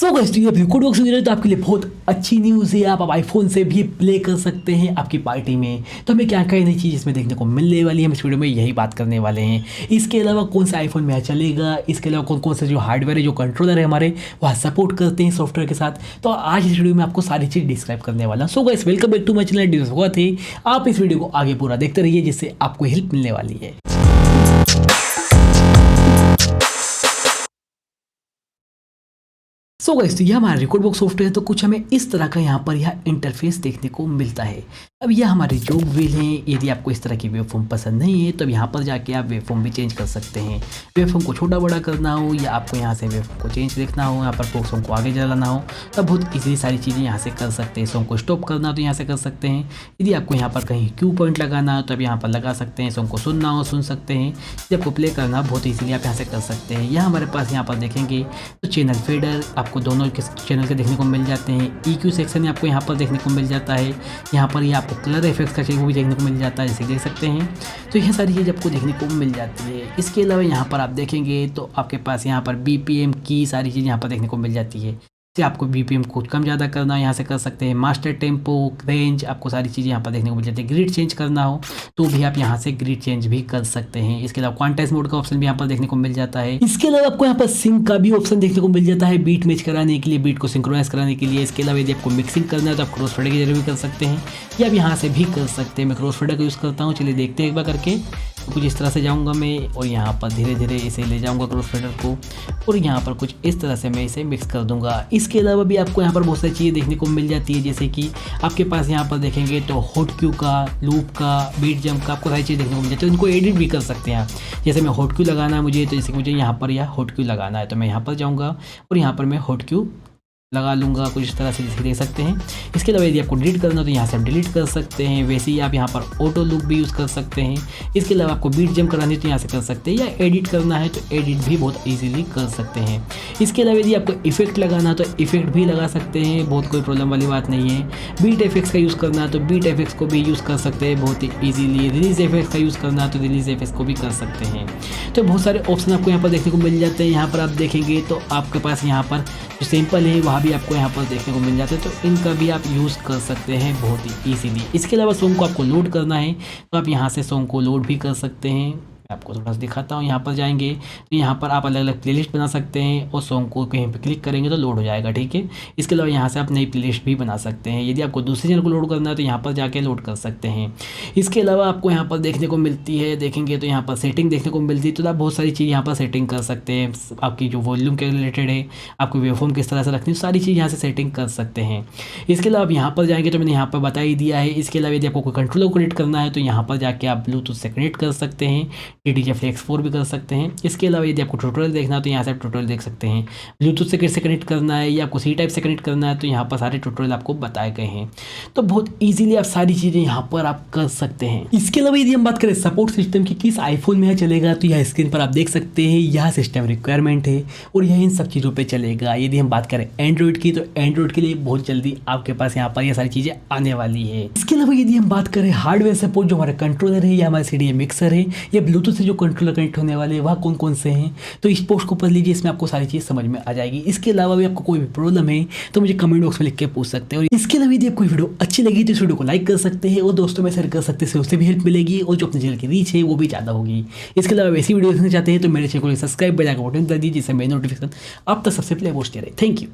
So guys तो ये record box में तो आपके लिए बहुत अच्छी न्यूज़ है। आप आईफोन से भी प्ले कर सकते हैं आपकी पार्टी में। तो हमें क्या क्या नई चीज़ इसमें देखने को मिलने वाली है, हम इस वीडियो में यही बात करने वाले हैं। इसके अलावा कौन सा आईफोन में चलेगा, इसके अलावा कौन कौन से जो हार्डवेयर है, जो कंट्रोलर है हमारे, वह सपोर्ट करते हैं सॉफ्टवेयर के साथ। तो आज इस वीडियो में आपको सारी चीज़ डिस्क्राइब करने वाला हूं। So guys welcome back to my channel discuss हुआ थे। आप इस वीडियो को आगे पूरा देखते रहिए जिससे आपको हेल्प मिलने वाली है। सो गाइस तो ये हमारा रिकॉर्ड बॉक्स सॉफ्टवेयर है। तो कुछ हमें इस तरह का यहाँ पर यह इंटरफेस देखने को मिलता है। अब यह हमारे जो व्हील हैं, यदि आपको इस तरह की वेवफॉर्म पसंद नहीं है तो यहाँ पर जाके आप वेवफॉर्म भी चेंज कर सकते हैं। वेवफॉर्म को छोटा बड़ा करना हो या आपको यहाँ से वेवफॉर्म को चेंज देखना हो, यहाँ पर सॉन्ग को आगे चलाना हो, तो बहुत ईजिली सारी चीज़ें यहाँ से कर सकते हैं। सॉन्ग को स्टॉप करना हो तो यहाँ से कर सकते हैं। यदि आपको यहाँ पर कहीं क्यू पॉइंट लगाना हो तो आप यहाँ पर लगा सकते हैं। सॉन्ग को सुनना हो सुन सकते हैं। यदि आपको प्ले करना हो बहुत ईजिली आप यहाँ से कर सकते हैं। यह हमारे पास यहाँ पर देखेंगे तो चैनल फेडर आपको दोनों के चैनल के देखने को मिल जाते हैं। EQ सेक्शन आपको यहाँ पर देखने को मिल जाता है। यहाँ पर ये आपको कलर इफेक्ट्स का वो भी देखने को मिल जाता है, जैसे देख सकते हैं। तो यह सारी चीज़ आपको देखने को मिल जाती है। इसके अलावा यहाँ पर आप देखेंगे तो आपके पास यहाँ पर BPM की सारी चीज़ यहाँ पर देखने को मिल जाती है। से आपको BPM को कम ज़्यादा करना हो यहाँ से कर सकते हैं। मास्टर टेम्पो, रेंज, आपको सारी चीज़ें यहाँ पर देखने को मिल जाती है। ग्रिड चेंज करना हो तो भी आप यहाँ से ग्रिड चेंज भी कर सकते हैं। इसके अलावा क्वांटाइज मोड का ऑप्शन भी यहाँ पर देखने को मिल जाता है। इसके अलावा आपको यहाँ पर सिंक का भी ऑप्शन देखने को मिल जाता है, बीट मैच कराने के लिए, बीट को सिंक्रोनाइज कराने के लिए। इसके अलावा यदि आपको मिक्सिंग करना है तो आप क्रॉस फेडर के जरिए भी कर सकते हैं या आप यहाँ से भी कर सकते हैं। मैं क्रॉस फेडर का यूज़ करता हूँ, चलिए देखते हैं एक बार करके। तो कुछ इस तरह से जाऊंगा मैं और यहाँ पर धीरे धीरे इसे ले जाऊंगा क्रॉस फेडर को और यहाँ पर कुछ इस तरह से मैं इसे मिक्स कर दूंगा। इसके अलावा भी आपको यहाँ पर बहुत सारी चीज़ें देखने को मिल जाती है, जैसे कि आपके पास यहाँ पर देखेंगे तो हॉट क्यू का, लूप का, बीट जंप का, आपको सारी चीज़ देखने को मिल जाती है। इनको एडिट भी कर सकते हैं आप। जैसे मैं हॉट क्यू लगाना है मुझे, तो जैसे कि मुझे यहाँ पर यह हॉट क्यू लगाना है तो मैं यहाँ पर जाऊँगा और यहाँ पर मैं हॉट क्यू लगा लूँगा कुछ इस तरह से, जैसे देख सकते हैं। इसके अलावा यदि आपको डिलीट करना हो तो यहाँ से आप डिलीट कर सकते हैं। वैसे ही आप यहाँ पर ऑटो लूप भी यूज़ कर सकते हैं। इसके अलावा आपको बीट जंप करानी है तो यहाँ से कर सकते हैं, या एडिट करना है तो एडिट भी बहुत ईजिली कर सकते हैं। इसके अलावा यदि आपको इफेक्ट लगाना है तो इफेक्ट भी लगा सकते हैं, बहुत कोई प्रॉब्लम वाली बात नहीं है। बीट इफेक्ट्स का यूज़ करना है तो बीट इफेक्ट्स को भी यूज़ कर सकते हैं बहुत ही ईजिली। रिलीज इफेक्ट्स का यूज़ करना है तो रिलीज इफेक्ट्स को भी कर सकते हैं। तो बहुत सारे ऑप्शन आपको यहाँ पर देखने को मिल जाते हैं। यहाँ पर आप देखेंगे तो आपके पास यहाँ पर जो सिंपल है वहाँ भी आपको यहाँ पर देखने को मिल जाते हैं, तो इनका भी आप यूज़ कर सकते हैं बहुत ही इजीली। इसके अलावा सॉन्ग को आपको लोड करना है तो आप यहाँ से सॉन्ग को लोड भी कर सकते हैं। आपको थोड़ा सा दिखाता हूँ। यहाँ पर जाएंगे तो यहाँ पर आप अलग अलग प्लेलिस्ट बना सकते हैं और सॉन्ग को कहीं पर क्लिक करेंगे तो लोड हो जाएगा, ठीक है। इसके अलावा यहाँ से आप नई प्लेलिस्ट भी बना सकते हैं। यदि आपको दूसरे चैनल को लोड करना है तो यहाँ पर जाके लोड कर सकते हैं। इसके अलावा आपको यहाँ पर देखने को मिलती है, देखेंगे तो यहाँ पर सेटिंग देखने को मिलती है। तो आप बहुत सारी चीज़ यहाँ पर सेटिंग कर सकते हैं। आपकी जो वॉल्यूम के रिलेटेड है, आपको वेवफॉर्म किस तरह से रखनी है, सारी चीज़ यहाँ से सेटिंग कर सकते हैं। इसके अलावा आप यहाँ पर जाएंगे तो मैंने यहाँ पर बता ही दिया है। इसके अलावा यदि आपको कोई कंट्रोलर कनेक्ट करना है तो यहाँ पर जाके आप ब्लूटूथ से कनेक्ट कर सकते हैं, DTJ Flex4 भी कर सकते हैं। इसके अलावा यदि आपको ट्यूटोरियल देखना है तो यहाँ से आप ट्यूटोरियल देख सकते हैं। ब्लूटूथ से कैसे कनेक्ट करना है या आपको C टाइप से कनेक्ट करना है तो यहाँ पर सारे ट्यूटोरियल आपको बताए गए हैं। तो बहुत इजीली आप सारी चीज़ें यहाँ पर आप कर सकते हैं। इसके अलावा यदि हम बात करें सपोर्ट सिस्टम की, किस आईफोन में चलेगा, तो यह स्क्रीन पर आप देख सकते हैं। यह सिस्टम रिक्वायरमेंट है और यह इन सब चीज़ों पर चलेगा। यदि हम बात करें एंड्रॉइड की, तो एंड्रॉइड के लिए बहुत जल्दी आपके पास यहाँ पर यह सारी चीज़ें आने वाली है। इसके अलावा यदि हम बात करें हार्डवेयर सपोर्ट, जो हमारा कंट्रोलर है या हमारा CDM मिक्सर है या ब्लूटूथ से जो कंट्रोलर कनेक्ट होने वाले वह कौन कौन से हैं, तो इस पोस्ट को पढ़ लीजिए, इसमें आपको सारी चीज़ समझ में आ जाएगी। इसके अलावा भी आपको कोई भी प्रॉब्लम है तो मुझे कमेंट बॉक्स में लिख के पूछ सकते हैं। और इसके अलावा यदि आपको वीडियो अच्छी लगी तो इस वीडियो को लाइक कर सकते हैं और दोस्तों में शेयर कर सकते हैं, उससे भी हेल्प मिलेगी और जो अपने चैनल की रीच है वो भी ज़्यादा होगी। इसके अलावा वैसी वीडियो देखना चाहते हैं तो मेरे चैनल को सब्सक्राइब बजा कर बटन कर दीजिए, जिससे मेरी नोटिफिकेशन आप तक सबसे पहले पहुंचते रहे। Thank you.